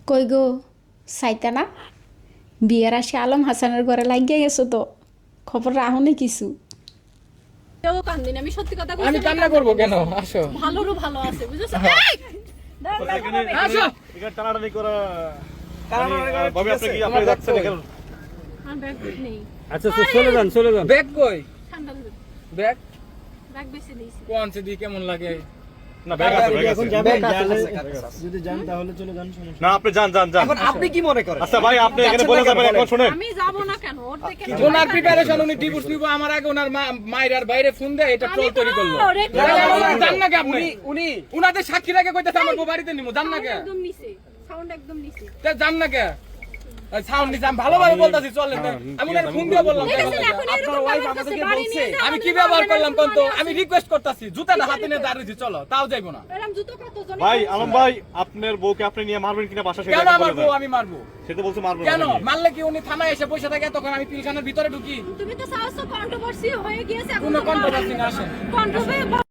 কই গো চাইতা না বিয়ের আসে আলম হাসানের ঘরে লাগিয়ে গেছো তো খবর রাহুনি কিছু কেউ কান্দিনি আমি সত্যি কথা আমি কান্না করবো কেন? আসো ভালোরও ভালো আছে বুঝেছো আসো এখানে টানাটানি করা ভাবে আপনি কি আপনি যাচ্ছেন এখানে আর ব্যাগ নেই আচ্ছা চলে যান ব্যাগ কই? ঠান্ডা লাগে ব্যাগ ব্যাগ বেশি দিয়েছি কোন সে দি কেমন লাগে? না ব্যাগ আছে ব্যাগ আছে ব্যাগ আছে। যদি যান তাহলে চলে যান, সমস্যা না আপনি যান যান যান এখন আপনি কি মনে করেন? আচ্ছা ভাই আপনি এখানে বলে যাবেন এখন শুনেন আমি যাব না কেন ওর থেকে ওনার প্রিপারেশন উনি ডিভোর্স নিব আমার আগে ওনার মায়ের বাইরে ফোন দেয় এটা ট্রোল তৈরি করলো জান না কে আপনি? উনি উনাদের সাক্ষী রেখে কইতাছে আমার বউ বাড়িতে নিমু জান না কে? একদম নিচে সাউন্ড একদম নিচে তা জান না কে? সাউন্ড নিছে আমি ভালোভাবে বলতাছি চলেন না। আমি ওনার ফোন দিয়ে বললাম ঠিক আছে এখন এরকম wife ব্যবহার করছে, আমাদেরকে বাড়ি বলছে। নিয়ে যাও, আমি কি আমাদের ব্যবহার বাবা করলাম কোন তো? মানে আমি রিকোয়েস্ট করতাছি জুতাটা হাতে নিয়ে দাঁড়িয়েছি চলো তাও যাইবো না। এরকম জুতো কত জন ভাই আলম ভাই আপনার বউকে আপনি নিয়ে মারবেন কিনা বাসা সেটা কেন আগে আমার বলে বউ দেন। আমি মারবো? সে তো বলছে মারবেন কেন না। মারলে কি উনি থানায় এসে বসে থাকে তখন আমি পিলখানার ভিতরে ঢুকি? তুমি তো সাহস কন্ট্রোভার্সি হয়ে গিয়েছে এখন কোনো কন্ট্রোভার্সি না আসে। কন্ট্রোভার্সি